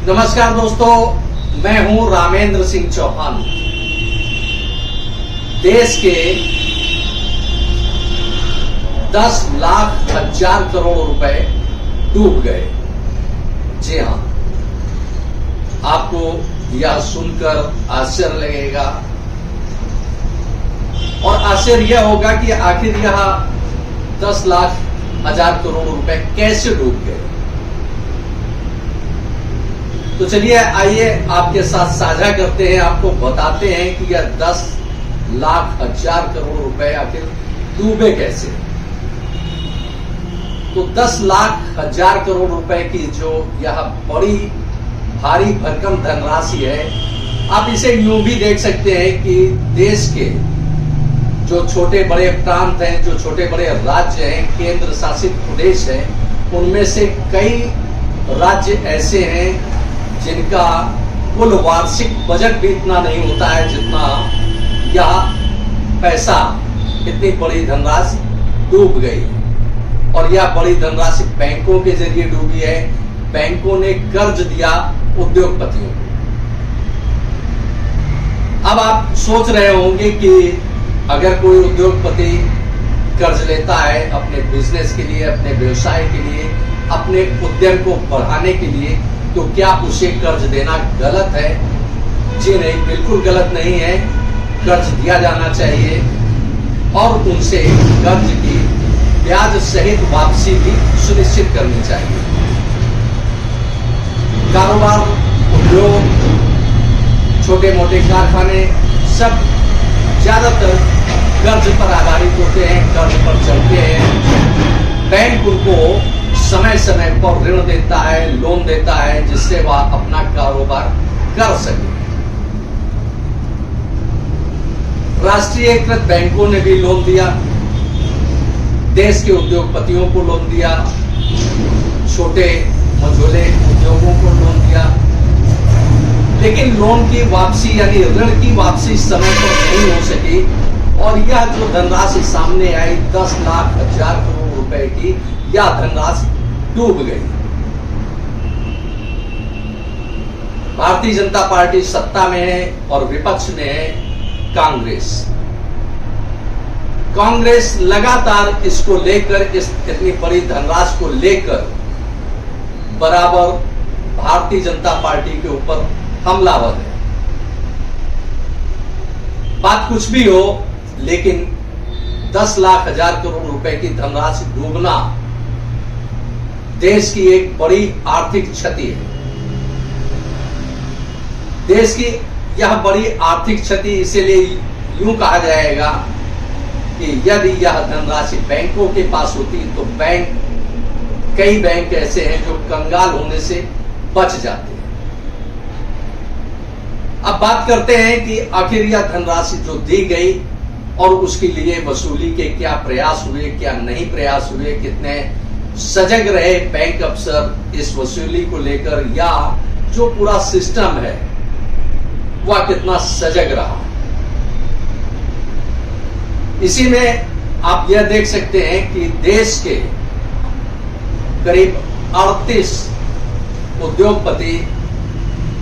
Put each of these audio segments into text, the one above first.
नमस्कार दोस्तों, मैं हूं रामेंद्र सिंह चौहान। देश के 10 लाख हजार करोड़ रुपए डूब गए। जी हां, आपको यह सुनकर आश्चर्य लगेगा और आश्चर्य यह होगा कि आखिर यह 10 लाख हजार करोड़ रुपए कैसे डूब गए। तो चलिए आइए आपके साथ साझा करते हैं, आपको बताते हैं कि यह 10 लाख हजार करोड़ रुपए आखिर डूबे कैसे। तो 10 लाख हजार करोड़ रुपए की जो यह बड़ी भारी भरकम धनराशि है, आप इसे यूं भी देख सकते हैं कि देश के जो छोटे बड़े प्रांत हैं, जो छोटे बड़े राज्य हैं, केंद्र शासित प्रदेश हैं, उनमें से कई राज्य ऐसे हैं जिनका कुल वार्षिक बजट भी इतना नहीं होता है जितना यह पैसा, इतनी बड़ी धनराशि डूब गई। और यह बड़ी धनराशि बैंकों के जरिए डूबी है। बैंकों ने कर्ज दिया उद्योगपतियों को। अब आप सोच रहे होंगे कि अगर कोई उद्योगपति कर्ज लेता है अपने बिजनेस के लिए, अपने व्यवसाय के लिए, अपने उद्यम को बढ़ाने के लिए, तो क्या उसे कर्ज देना गलत है? जी नहीं, बिल्कुल गलत नहीं है। कर्ज दिया जाना चाहिए और उनसे कर्ज की ब्याज सहित वापसी भी सुनिश्चित करनी चाहिए। कारोबार, उद्योग, छोटे मोटे कारखाने सब ज्यादातर कर्ज पर आधारित होते हैं, कर्ज पर चलते हैं। बैंक उनको समय समय पर ऋण देता है, लोन देता है, जिससे वह अपना कारोबार कर सके। राष्ट्रीयकृत बैंकों ने भी लोन दिया, देश के उद्योगपतियों को लोन दिया, छोटे मझोले उद्योगों को लोन दिया, लेकिन लोन की वापसी यानी ऋण की वापसी समय पर नहीं हो सकी। और यह जो धनराशि सामने आई 10 लाख हजार करोड़ रुपए की, यह धनराशि डूब गई। भारतीय जनता पार्टी सत्ता में है और विपक्ष में है कांग्रेस। कांग्रेस लगातार इसको लेकर, इस इतनी बड़ी धनराशि को लेकर बराबर भारतीय जनता पार्टी के ऊपर हमलावर है। बात कुछ भी हो, लेकिन 10 लाख हजार करोड़ रुपए की धनराशि डूबना देश की एक बड़ी आर्थिक क्षति है। देश की यह बड़ी आर्थिक क्षति इसीलिए यूं कहा जाएगा कि यदि यह धनराशि बैंकों के पास होती तो कई बैंक ऐसे हैं जो कंगाल होने से बच जाते हैं। अब बात करते हैं कि आखिर यह धनराशि जो दी गई और उसके लिए वसूली के क्या प्रयास हुए, क्या नहीं प्रयास हुए, कितने सजग रहे बैंक अफसर इस वसूली को लेकर, या जो पूरा सिस्टम है वह कितना सजग रहा। इसी में आप यह देख सकते हैं कि देश के करीब 38 उद्योगपति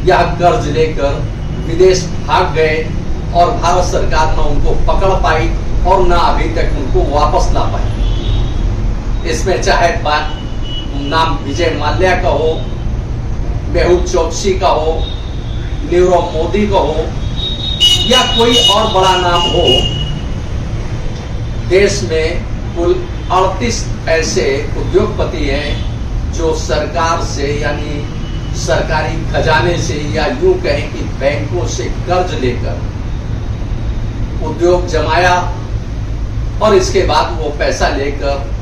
यह कर्ज लेकर विदेश भाग गए और भारत सरकार न उनको पकड़ पाई और न अभी तक उनको वापस ला पाई। इसमें चाहे नाम विजय माल्या का हो, मेहुल चोकसी का हो, नीरव मोदी का हो, या कोई और बड़ा नाम हो, देश में कुल 38 ऐसे उद्योगपति हैं जो सरकार से यानी सरकारी खजाने से, या यूं कहें कि बैंकों से कर्ज लेकर उद्योग जमाया और इसके बाद वो पैसा लेकर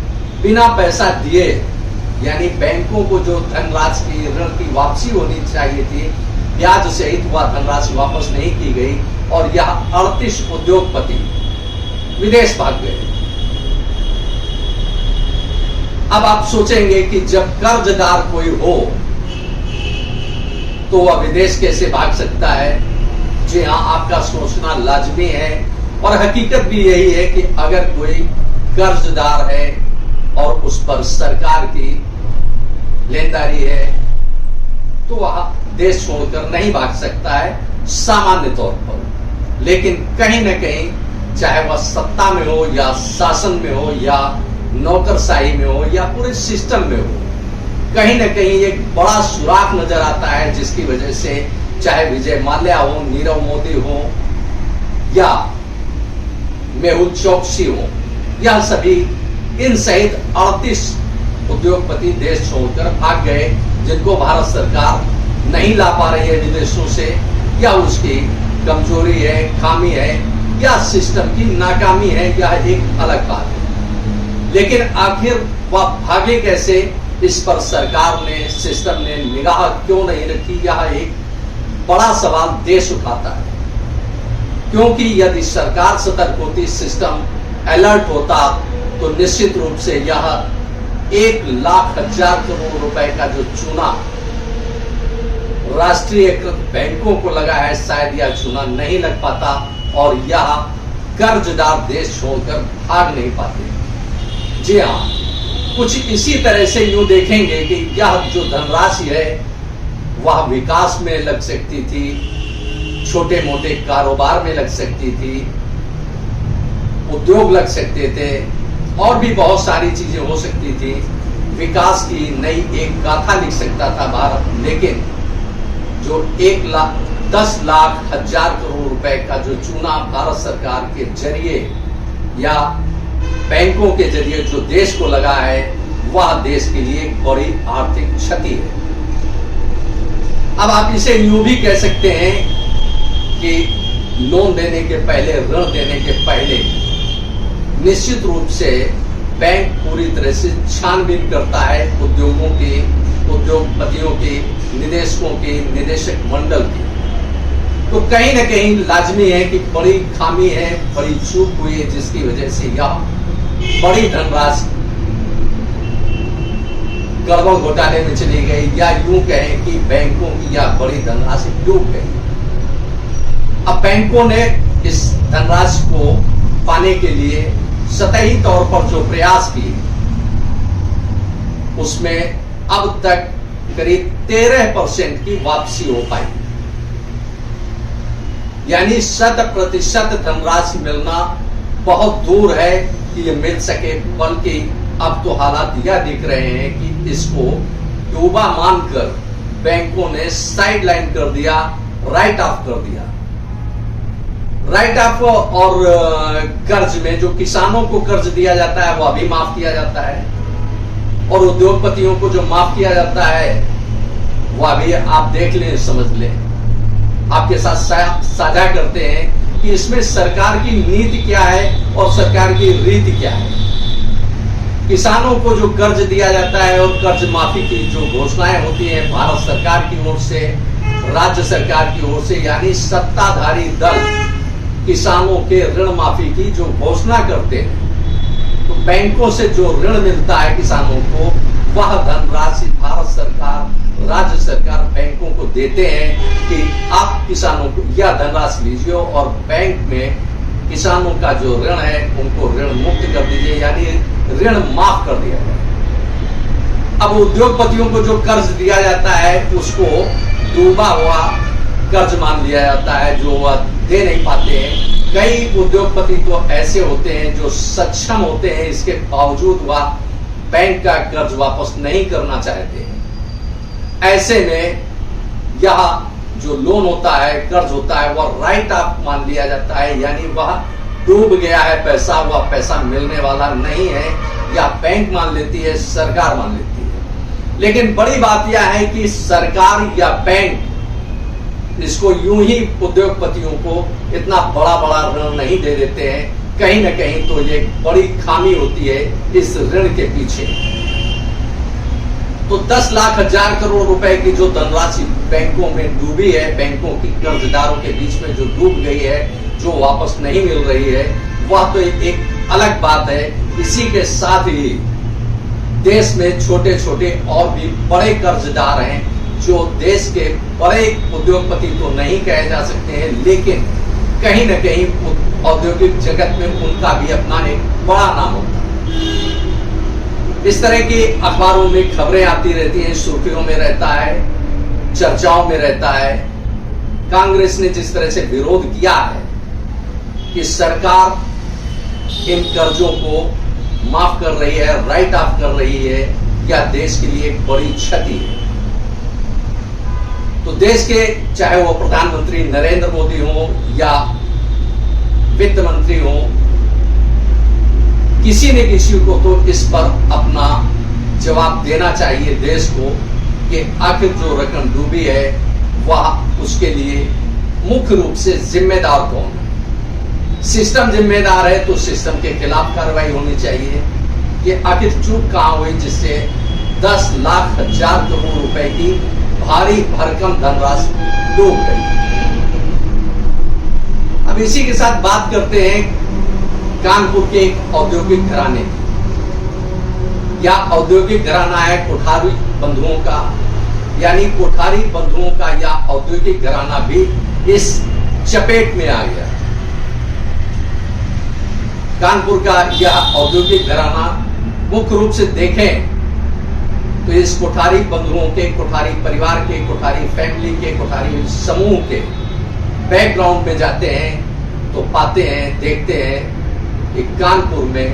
बिना पैसा दिए, यानी बैंकों को जो धनराशि की ऋण की वापसी होनी चाहिए थी, ब्याज सहित वह धनराशि वापस नहीं की गई और यह 38 उद्योगपति विदेश भाग गए। अब आप सोचेंगे कि जब कर्जदार कोई हो तो वह विदेश कैसे भाग सकता है? जी हां, आपका सोचना लाजमी है और हकीकत भी यही है कि अगर कोई कर्जदार है और उस पर सरकार की लेनदारी है तो वह देश छोड़कर नहीं भाग सकता है सामान्य तौर पर, लेकिन कहीं न कहीं चाहे वह सत्ता में हो या शासन में हो या नौकरशाही में हो या पूरे सिस्टम में हो, कहीं न कहीं एक बड़ा सुराग नजर आता है, जिसकी वजह से चाहे विजय माल्या हो, नीरव मोदी हो या मेहुल चोकसी हो, यह सभी इन सहित 38 उद्योगपति देश छोड़कर भाग गए, जिनको भारत सरकार नहीं ला पा रही है विदेशों से, या उसकी कमजोरी है, खामी है, या सिस्टम की नाकामी है, यह एक अलग बात है। लेकिन आखिर वह भागे कैसे, इस पर सरकार ने, सिस्टम ने निगाह क्यों नहीं रखी, यह एक बड़ा सवाल देश उठाता है। क्योंकि यदि सरकार सतर्क होती, सिस्टम अलर्ट होता, तो निश्चित रूप से यह 1,00,000 करोड़ रुपए का जो चूना राष्ट्रीयकृत बैंकों को लगा है, शायद यह चूना नहीं लग पाता और यह कर्जदार देश छोड़कर भाग नहीं पाते। जी हाँ, कुछ इसी तरह से यूं देखेंगे कि यह जो धनराशि है वह विकास में लग सकती थी, छोटे मोटे कारोबार में लग सकती थी, उद्योग लग सकते थे, और भी बहुत सारी चीजें हो सकती थी। विकास की नई एक गाथा लिख सकता था भारत। लेकिन जो 10,00,000 करोड़ रुपए का जो चूना भारत सरकार के जरिए या बैंकों के जरिए जो देश को लगा है, वह देश के लिए एक बड़ी आर्थिक क्षति है। अब आप इसे यूं भी कह सकते हैं कि लोन देने के पहले, ऋण देने के पहले निश्चित रूप से बैंक पूरी तरह से छानबीन करता है उद्योगों की, उद्योगपतियों की, निदेशकों की, निदेशक मंडल की। तो कहीं ना कहीं लाजमी है कि बड़ी खामी है, बड़ी चूक हुई है, जिसकी वजह से यह बड़ी धनराशि गड़बड़ घोटाले में चली गई, या यूं कहें कि बैंकों की यह बड़ी धनराशि डूब गई। अब बैंकों ने इस धनराशि को पाने के लिए सतही तौर पर जो प्रयास किए, उसमें अब तक करीब 13% की वापसी हो पाई। यानी 100% धनराशि मिलना बहुत दूर है कि ये मिल सके, बल्कि अब तो हालात यह दिख रहे हैं कि इसको डूबा मानकर बैंकों ने साइडलाइन कर दिया, राइट ऑफ कर दिया। राइट ऑफ और कर्ज में जो किसानों को कर्ज दिया जाता है वह भी माफ किया जाता है, और उद्योगपतियों को जो माफ किया जाता है वह भी आप देख लें, समझ लें। आपके साथ साझा करते हैं कि इसमें सरकार की नीति क्या है और सरकार की रीति क्या है। किसानों को जो कर्ज दिया जाता है और कर्ज माफी की जो घोषणाएं होती हैं भारत सरकार की ओर से, राज्य सरकार की ओर से, यानी सत्ताधारी दल किसानों के ऋण माफी की जो घोषणा करते हैं, तो बैंकों से जो ऋण मिलता है किसानों को, वह धनराशि भारत सरकार, राज्य सरकार बैंकों को देते हैं कि आप किसानों को यह धनराशि लीजिए और बैंक में किसानों का जो ऋण है उनको ऋण मुक्त कर दीजिए, यानी ऋण माफ कर दिया जाए। अब उद्योगपतियों को जो कर्ज दिया जाता है उसको डूबा हुआ कर्ज मान लिया जाता है, जो वह दे नहीं पाते हैं। कई उद्योगपति तो ऐसे होते हैं जो सक्षम होते हैं, इसके बावजूद वह बैंक का कर्ज वापस नहीं करना चाहते हैं। ऐसे में यह जो लोन होता है, कर्ज होता है, वह राइट ऑफ मान लिया जाता है, यानी वह डूब गया है पैसा, वह पैसा मिलने वाला नहीं है, या बैंक मान लेती है, सरकार मान लेती है। लेकिन बड़ी बात यह है कि सरकार या बैंक इसको यूं ही उद्योगपतियों को इतना बड़ा बड़ा ऋण नहीं दे देते हैं। कहीं ना कहीं तो ये बड़ी खामी होती है इस ऋण के पीछे। तो 10,00,000 करोड़ रुपए की जो धनराशि बैंकों में डूबी है, बैंकों की कर्जदारों के बीच में जो डूब गई है, जो वापस नहीं मिल रही है, वह तो एक अलग बात है। इसी के साथ ही देश में छोटे छोटे और भी बड़े कर्जदार हैं, जो देश के बड़े उद्योगपति तो नहीं कहे जा सकते हैं, लेकिन कहीं न कहीं औद्योगिक जगत में उनका भी अपना एक बड़ा नाम होता है। इस तरह की अखबारों में खबरें आती रहती हैं, सुर्खियों में रहता है। चर्चाओं में रहता है। कांग्रेस ने जिस तरह से विरोध किया है कि सरकार इन कर्जों को माफ कर रही है, राइट ऑफ कर रही है, या देश के लिए एक बड़ी क्षति है। तो देश के चाहे वो प्रधानमंत्री नरेंद्र मोदी हो या वित्त मंत्री हो, किसी न किसी को तो इस पर अपना जवाब देना चाहिए देश को कि आखिर जो रकम डूबी है वह उसके लिए मुख्य रूप से जिम्मेदार कौन है। सिस्टम जिम्मेदार है तो सिस्टम के खिलाफ कार्रवाई होनी चाहिए कि आखिर चूक कहां हुई जिससे 10 लाख हजार करोड़ रुपए की भारी भरकम धनराशि डूब गई। अब इसी के साथ बात करते हैं कानपुर के एक औद्योगिक घराने की। या औद्योगिक घराना है कोठारी बंधुओं का, यानी कोठारी बंधुओं का या औद्योगिक घराना भी इस चपेट में आ गया। कानपुर का यह औद्योगिक घराना मुख्य रूप से देखें तो इस कोठारी बंधुओं के, कोठारी परिवार के, कोठारी फैमिली के, कोठारी समूह के बैकग्राउंड में जाते हैं तो पाते हैं, देखते हैं कि कानपुर में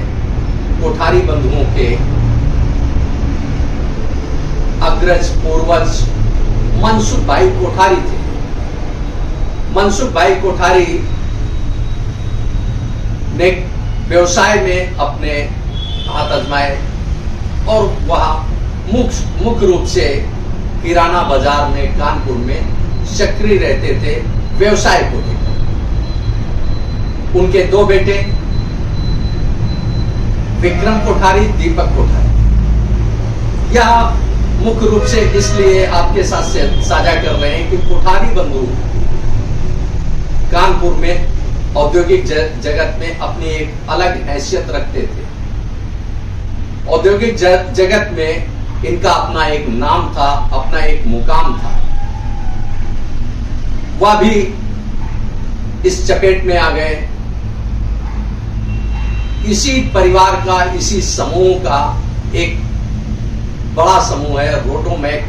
कोठारी बंधुओं के अग्रज पूर्वज मनसुख भाई कोठारी थे। मनसुख भाई कोठारी ने व्यवसाय में अपने हाथ आजमाए और वह मुख्य रूप से किराना बाजार में कानपुर में सक्रिय रहते थे व्यवसाय को लेकर। उनके 2 बेटे विक्रम कोठारी, दीपक कोठारी। यह मुख्य रूप से इसलिए आपके साथ साझा कर रहे हैं कि कोठारी बंधु कानपुर में औद्योगिक जगत में अपनी एक अलग हैसियत रखते थे। औद्योगिक जगत में इनका अपना एक नाम था, अपना एक मुकाम था। वह भी इस चपेट में आ गए। इसी परिवार का, इसी समूह का एक बड़ा समूह है रोटोमैक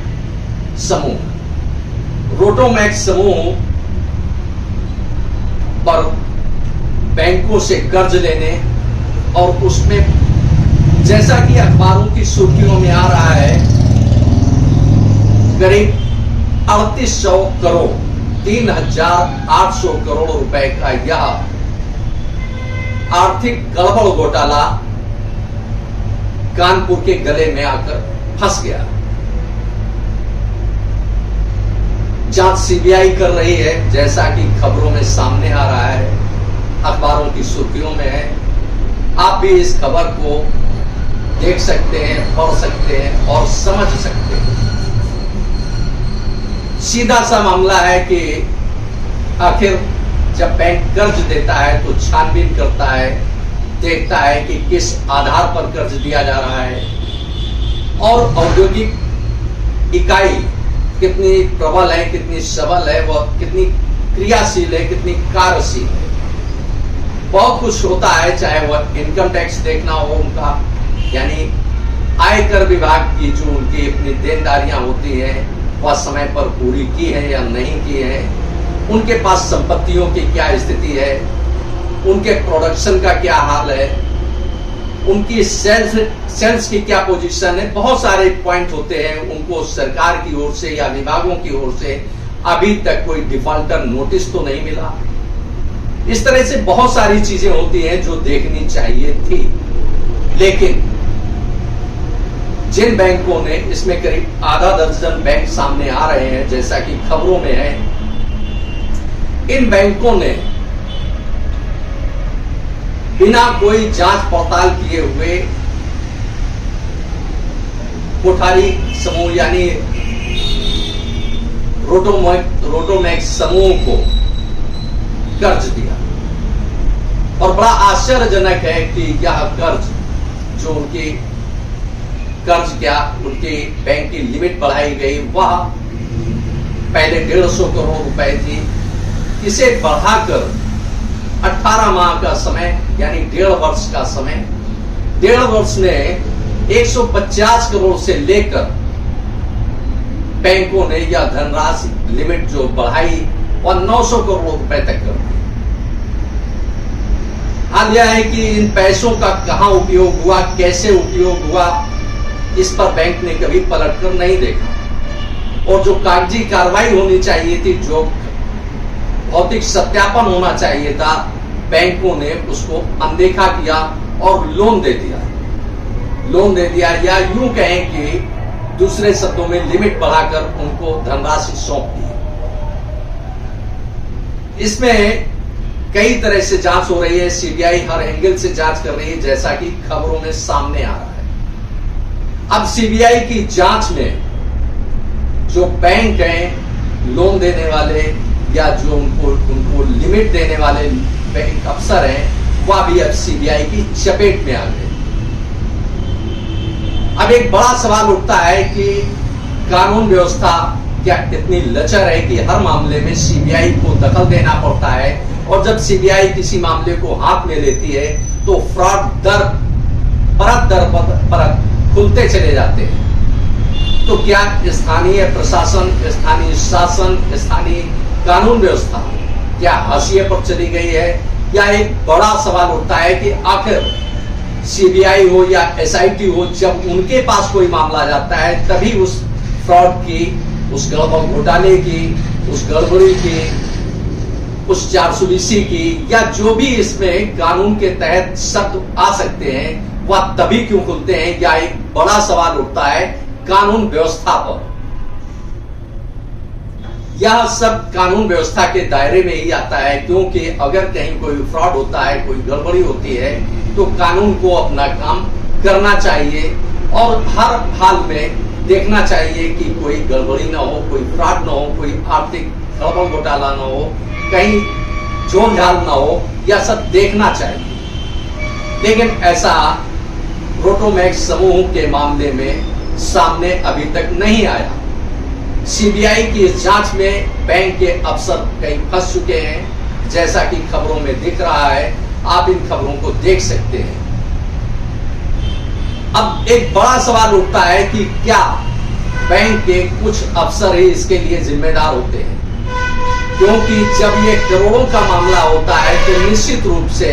समूह। रोटोमैक समूह पर बैंकों से कर्ज लेने और उसमें जैसा कि अखबारों की सुर्खियों में आ रहा है करीब 3800 करोड़ 3800 करोड़ रुपए का यह आर्थिक गड़बड़ घोटाला कानपुर के गले में आकर फंस गया। जांच सीबीआई कर रही है, जैसा कि खबरों में सामने आ रहा है, अखबारों की सुर्खियों में है। आप भी इस खबर को देख सकते हैं, पढ़ सकते हैं और समझ सकते हैं। सीधा सा मामला है कि आखिर जब बैंक कर्ज देता है तो छानबीन करता है, देखता है कि किस आधार पर कर्ज दिया जा रहा है और औद्योगिक इकाई कितनी प्रबल है, कितनी सबल है, वह कितनी क्रियाशील है, कितनी कार्यशील है। बहुत कुछ होता है, चाहे वह इनकम टैक्स देखना हो उनका, यानी आयकर विभाग की जो उनकी अपनी देनदारियां होती हैं वह समय पर पूरी की है या नहीं की है, उनके पास संपत्तियों की क्या स्थिति है, उनके प्रोडक्शन का क्या हाल है, उनकी सेल्स की क्या पोजीशन है। बहुत सारे पॉइंट होते हैं। उनको सरकार की ओर से या विभागों की ओर से अभी तक कोई डिफॉल्टर नोटिस तो नहीं मिला। इस तरह से बहुत सारी चीजें होती हैं जो देखनी चाहिए थी। लेकिन जिन बैंकों ने, इसमें करीब आधा दर्जन बैंक सामने आ रहे हैं जैसा कि खबरों में है, इन बैंकों ने बिना कोई जांच पड़ताल किए हुए कोठारी समूह यानी रोटोमैक समूह को कर्ज दिया। और बड़ा आश्चर्यजनक है कि यह कर्ज जो उनकी कर्ज क्या उनकी बैंक की लिमिट बढ़ाई गई, वह पहले 150 करोड़ रुपए थी, इसे बढ़ाकर 18 माह का समय यानी 1.5 वर्ष का समय, 1.5 वर्ष में 150 करोड़ से लेकर बैंकों ने यह धनराशि लिमिट जो बढ़ाई और 900 करोड़ रुपए तक कर दी। हाल यह है कि इन पैसों का कहां उपयोग हुआ, कैसे उपयोग हुआ, इस पर बैंक ने कभी पलटकर नहीं देखा। और जो कागजी कार्रवाई होनी चाहिए थी, जो भौतिक सत्यापन होना चाहिए था, बैंकों ने उसको अनदेखा किया और लोन दे दिया या यूं कहें कि दूसरे शब्दों में लिमिट बढ़ाकर उनको धनराशि सौंप दी। इसमें कई तरह से जांच हो रही है, सीबीआई हर एंगल से जांच कर रही है, जैसा कि खबरों में सामने आ रहा है। अब सीबीआई की जांच में जो बैंक हैं, लोन देने वाले या जो उनको लिमिट देने वाले बैंक अफसर हैं, वह भी अब सीबीआई की चपेट में आ गए। अब एक बड़ा सवाल उठता है कि कानून व्यवस्था क्या इतनी लचर है कि हर मामले में सीबीआई को दखल देना पड़ता है, और जब सीबीआई किसी मामले को हाथ में लेती है तो फ्रॉड परत दर परत खुलते चले जाते हैं। तो क्या स्थानीय प्रशासन, स्थानीय शासन, स्थानीय कानून व्यवस्था क्या हाशिए पर चली गई है? या एक बड़ा सवाल उठता है कि आखिर सीबीआई हो या एसआईटी हो, जब उनके पास कोई मामला जाता है तभी उस फ्रॉड की, उस गड़बड़ घोटाले की, उस गड़बड़ी की, उस 420 की, या जो भी इसमें कानून के तहत शब्द आ सकते हैं, वह तभी क्यों खुलते हैं? या एक बड़ा सवाल उठता है कानून व्यवस्था पर। यह सब कानून व्यवस्था के दायरे में ही आता है, क्योंकि अगर कहीं कोई फ्रॉड होता है, कोई गड़बड़ी होती है, तो कानून को अपना काम करना चाहिए और हर हाल में देखना चाहिए कि कोई गड़बड़ी ना हो, कोई फ्रॉड ना हो, कोई आर्थिक गड़बड़ घोटाला ना हो, कहीं झोल झाल ना हो, यह सब देखना चाहिए। लेकिन ऐसा रोटोमैक्स समूह के मामले में सामने अभी तक नहीं आया। सीबीआई की इस जांच में बैंक के अफसर कई फंस चुके हैं, जैसा कि खबरों में दिख रहा है। आप इन खबरों को देख सकते हैं। अब एक बड़ा सवाल उठता है कि क्या बैंक के कुछ अफसर ही इसके लिए जिम्मेदार होते हैं? क्योंकि जब ये करोड़ों का मामला होता है तो निश्चित रूप से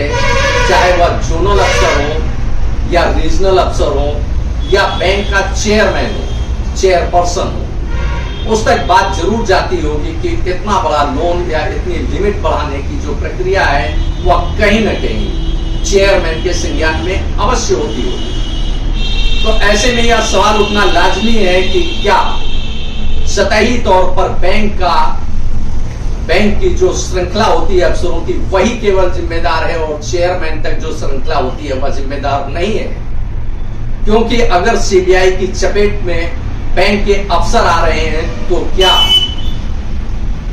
चाहे वह जोनल अफसर हो या रीजनल अफसर हो या बैंक का चेयरमैन हो, चेयरपर्सन हो, उस तक बात जरूर जाती होगी कि इतना बड़ा लोन या इतनी लिमिट बढ़ाने की जो प्रक्रिया है वह कहीं न कहीं चेयरमैन के संज्ञान में अवश्य होती होगी। तो ऐसे में यह सवाल उठना लाजमी है कि क्या सतही तौर पर बैंक की जो श्रृंखला होती है अफसरों की, वही केवल जिम्मेदार है और चेयरमैन तक जो श्रृंखला होती है वह जिम्मेदार नहीं है? क्योंकि अगर सीबीआई की चपेट में बैंक के अफसर आ रहे हैं तो क्या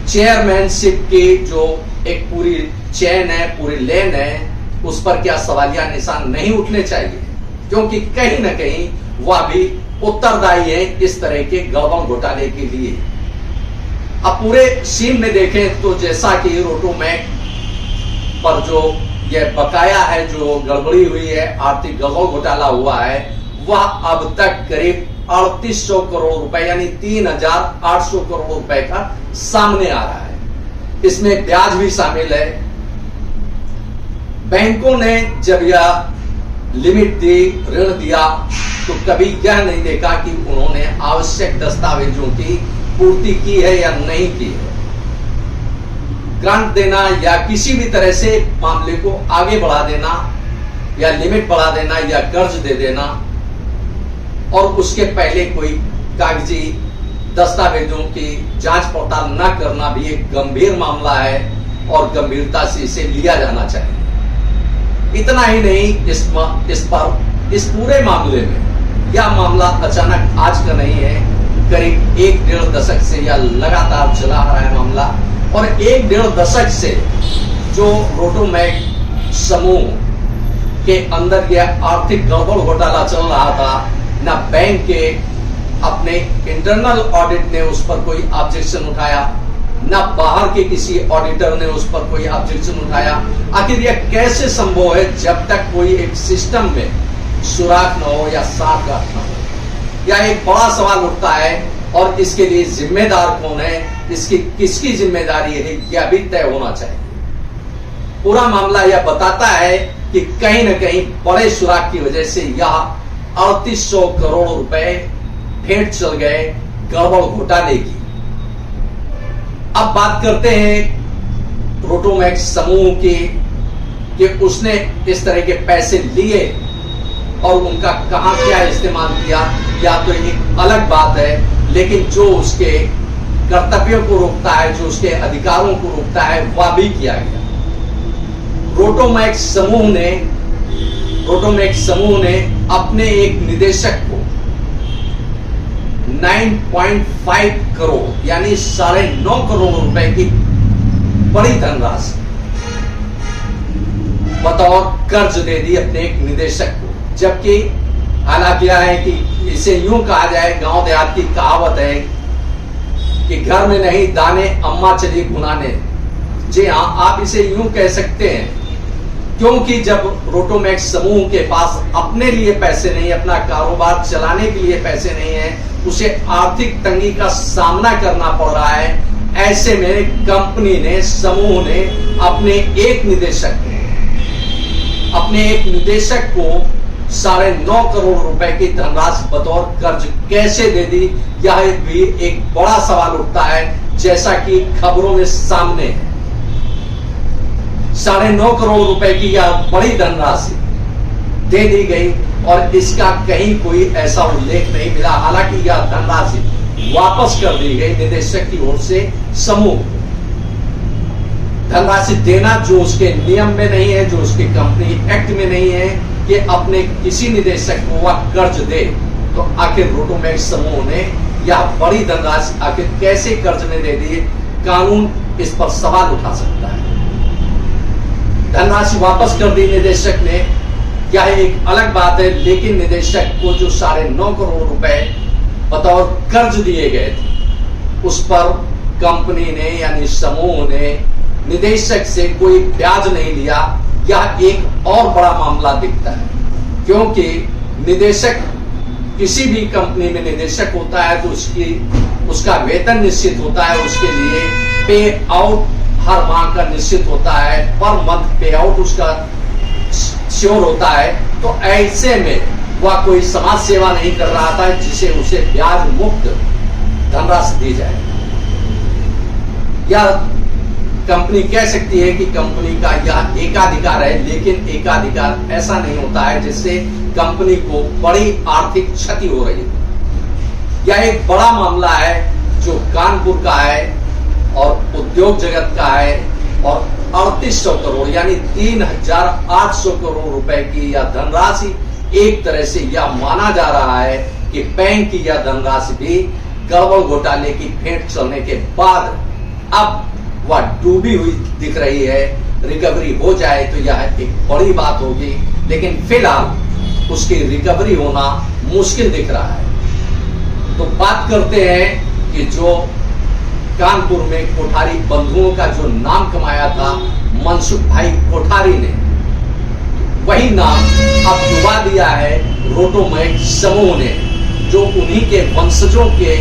चेयरमैनशिप की जो एक पूरी चेन है, पूरी लेन है, उस पर क्या सवालिया निशान नहीं उठने चाहिए? क्योंकि कहीं ना कहीं वह भी उत्तरदायी है इस तरह के गड़बड़ घोटाले के लिए। अब पूरे सीन में देखें तो जैसा कि रोटोमैक पर जो यह बकाया है, जो गड़बड़ी हुई है, आर्थिक गड़बड़ घोटाला हुआ है, वह अब तक करीब 3800 करोड़ रुपए यानी 3800 करोड़ रुपए का सामने आ रहा है। इसमें ब्याज भी शामिल है। बैंकों ने जब यह लिमिट दी, ऋण दिया, तो कभी यह नहीं देखा कि उन्होंने आवश्यक दस्तावेजों की पूर्ति की है या नहीं की है। ग्रांट देना या किसी भी तरह से मामले को आगे बढ़ा देना या लिमिट बढ़ा देना या कर्ज दे देना और उसके पहले कोई कागजी दस्तावेजों की जांच पड़ताल न करना भी एक गंभीर मामला है और गंभीरता से इसे लिया जाना चाहिए। इतना ही नहीं, इस पूरे मामले में यह मामला अचानक आज का नहीं है, करीब 1-1.5 दशक से यह लगातार चला आ रहा है मामला। और 1-1.5 दशक से जो रोटोमैक समूह के अंदर यह आर्थिक गड़बड़ घोटाला चल रहा था, ना बैंक के अपने इंटरनल ऑडिट ने उस पर कोई ऑब्जेक्शन उठाया, ना बाहर के किसी ऑडिटर ने उस पर कोई ऑब्जेक्शन उठाया। आखिर यह कैसे संभव है जब तक कोई एक सिस्टम में सुराख न हो या साफ गांठ न हो? यह एक बड़ा सवाल उठता है और इसके लिए जिम्मेदार कौन है, इसकी किसकी जिम्मेदारी है, यह भी तय होना चाहिए। पूरा मामला यह बताता है कि कहीं न कहीं बड़े सुराग की वजह से यह 3800 करोड़ रुपए भेंट चल गए गड़बड़ घोटाले की। अब बात करते हैं रोटोमैक्स समूह की कि उसने इस तरह के पैसे लिए और उनका कहां क्या इस्तेमाल किया, या तो एक अलग बात है, लेकिन जो उसके कर्तव्यों को रोकता है, जो उसके अधिकारों को रोकता है, वह भी किया गया। रोटोमैक्स समूह ने अपने एक निदेशक को 9.5 करोड़ यानी 9.5 करोड़ रुपए की बड़ी धनराशि बतौर कर्ज दे दी अपने एक निदेशक को। जबकि हालांकि यह है कि इसे यूं कहा जाए, गांव देहात की कहावत है कि घर में नहीं दाने अम्मा चली गुनाने। जी हाँ, आप इसे यूं कह सकते हैं, क्योंकि जब रोटोमैक्स समूह के पास अपने लिए पैसे नहीं, अपना कारोबार चलाने के लिए पैसे नहीं है, उसे आर्थिक तंगी का सामना करना पड़ रहा है। ऐसे में कंपनी ने, समूह ने अपने एक निदेशक को 9.5 करोड़ रुपए की धनराशि बतौर कर्ज कैसे दे दी, यह भी एक बड़ा सवाल उठता है, जैसा कि खबरों में सामने है। 9.5 करोड़ रुपए की यह बड़ी धनराशि दे दी गई और इसका कहीं कोई ऐसा उल्लेख नहीं मिला। हालांकि यह धनराशि वापस कर दी गई निदेशक की ओर से समूह को। धनराशि देना जो उसके नियम में नहीं है, जो उसके कंपनी एक्ट में नहीं है कि अपने किसी निदेशक को वह कर्ज दे, तो आखिर रोटोमैक्स समूह ने यह बड़ी धनराशि आखिर कैसे कर्ज में दे दी, कानून इस पर सवाल उठा सकता है। धनराशि वापस कर दी निदेशक ने, यह एक अलग बात है, लेकिन निदेशक को जो 9.5 करोड़ रुपए बतौर कर्ज दिए गए थे, उस पर कंपनी ने यानी समूह ने निदेशक से कोई ब्याज नहीं लिया। यह एक और बड़ा मामला दिखता है, क्योंकि निदेशक, किसी भी कंपनी में निदेशक होता है तो उसका वेतन निश्चित होता है, उसके लिए पे आउट हर माह का निश्चित होता है, पर मंथ पे आउट उसका श्योर होता है। तो ऐसे में वह कोई समाज सेवा नहीं कर रहा था जिसे उसे ब्याज मुक्त धनराशि दी जाए। या कंपनी कह सकती है कि कंपनी का यह एकाधिकार है, लेकिन एकाधिकार ऐसा नहीं होता है जिससे कंपनी को बड़ी आर्थिक क्षति हो रही है। यह एक बड़ा मामला है जो कानपुर का है और उद्योग जगत का है, और 3800 करोड़ यानी 3800 करोड़ रुपए की यह धनराशि, एक तरह से यह माना जा रहा है कि बैंक की यह धनराशि भी गड़बड़ घोटाले की भेंट चलने के बाद अब वह डूबी हुई दिख रही है। रिकवरी हो जाए तो यह एक बड़ी बात होगी, लेकिन फिलहाल उसकी रिकवरी होना मुश्किल दिख रहा है। तो बात करते हैं कि जो कानपुर में कोठारी बंधुओं का जो नाम कमाया था मनसुख भाई कोठारी ने, वही नाम अब डुबा दिया है रोटोमैक्स समूह ने, जो उन्हीं के वंशजों के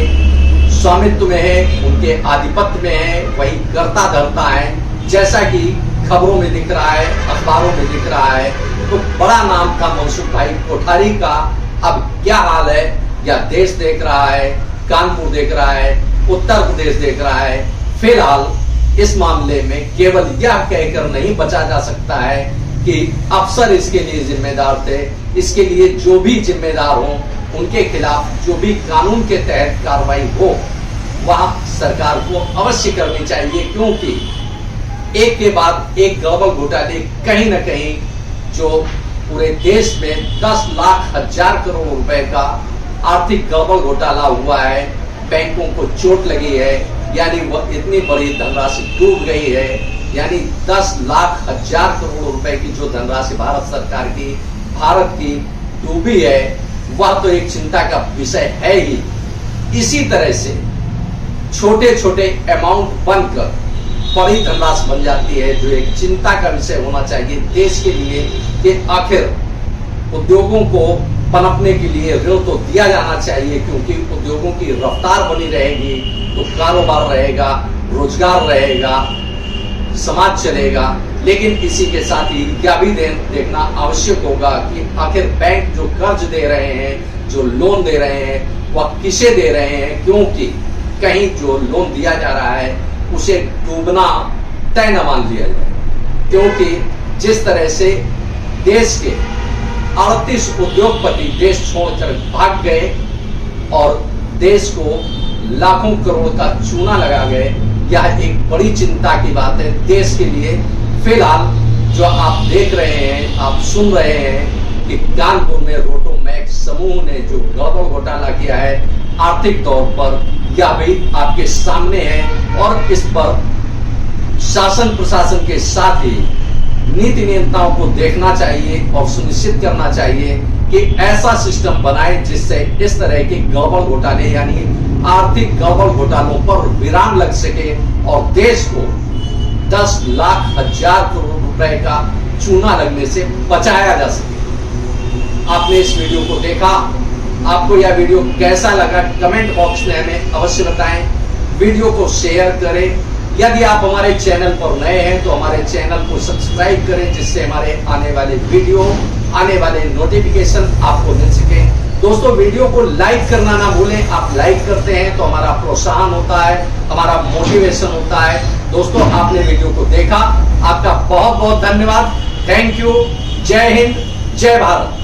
स्वामित्व में है, उनके आधिपत्य में है, वही करता धरता है, जैसा कि खबरों में दिख रहा है, अखबारों में दिख रहा है। तो बड़ा नाम था मनसुख भाई कोठारी का। अब क्या हाल है, या देश देख रहा है, कानपुर देख रहा है, उत्तर प्रदेश देख रहा है। फिलहाल इस मामले में केवल यह कहकर नहीं बचा जा सकता है कि अफसर इसके लिए जिम्मेदार थे। इसके लिए जो भी जिम्मेदार हों, उनके खिलाफ जो भी कानून के तहत कार्रवाई हो, वह सरकार को अवश्य करनी चाहिए, क्योंकि एक के बाद एक गड़बड़ घोटाले कहीं न कहीं जो पूरे देश में 10 लाख हजार करोड़ रुपए का आर्थिक गड़बड़ घोटाला हुआ है, बैंकों को चोट लगी है, यानी वह इतनी बड़ी धनराशि डूब गई है, यानी 10 लाख हजार करोड़ रुपए की जो धनराशि भारत सरकार की, भारत की डूबी है, वह तो एक चिंता का विषय है ही। इसी तरह से छोटे छोटे अमाउंट बनकर बड़ी धनराशि बन जाती है, जो एक चिंता का विषय होना चाहिए देश के लिए कि आखिर उद्योगों को पनपने के लिए ऋण तो दिया जाना चाहिए, क्योंकि उद्योगों की रफ्तार बनी रहेगी तो कारोबार रहेगा, रोजगार रहेगा, समाज चलेगा। लेकिन इसी के साथ ही यह भी देखना आवश्यक होगा कि आखिर बैंक जो कर्ज दे रहे हैं, जो लोन दे रहे हैं, वह किसे दे रहे हैं, क्योंकि कहीं जो लोन दिया जा रहा है उसे डूबना तय न मान लिया जाए। क्योंकि जिस तरह से देश के 38 उद्योगपति देश छोड़कर भाग गए और देश को लाखों करोड़ का चूना लगा गए, यह एक बड़ी चिंता की बात है देश के लिए। फिलहाल जो आप देख रहे हैं, आप सुन रहे हैं कि कानपुर में रोटोमैक्स समूह ने जो गड़बड़ घोटाला किया है आर्थिक तौर पर, यह भी आपके सामने है। और इस पर शासन प्रशासन के साथ ही नीति नियंताओं को देखना चाहिए और सुनिश्चित करना चाहिए कि ऐसा सिस्टम बनाए जिससे इस तरह के गड़बड़ घोटाले यानी आर्थिक गड़बड़ घोटालों पर विराम लग सके और देश को 10 लाख हजार करोड़ रुपए का चूना लगने से बचाया जा सके। आपने इस वीडियो को देखा, आपको यह वीडियो कैसा लगा कमेंट बॉक्स में हमें अवश्य बताएं। वीडियो को शेयर करें। यदि आप हमारे चैनल पर नए हैं तो हमारे चैनल को सब्सक्राइब करें, जिससे हमारे आने वाले वीडियो, आने वाले नोटिफिकेशन आपको मिल सके। दोस्तों, वीडियो को लाइक करना ना भूलें। आप लाइक करते हैं तो हमारा प्रोत्साहन होता है, हमारा मोटिवेशन होता है। दोस्तों, आपने वीडियो को देखा, आपका बहुत बहुत धन्यवाद। Thank you. जय हिंद, जय भारत।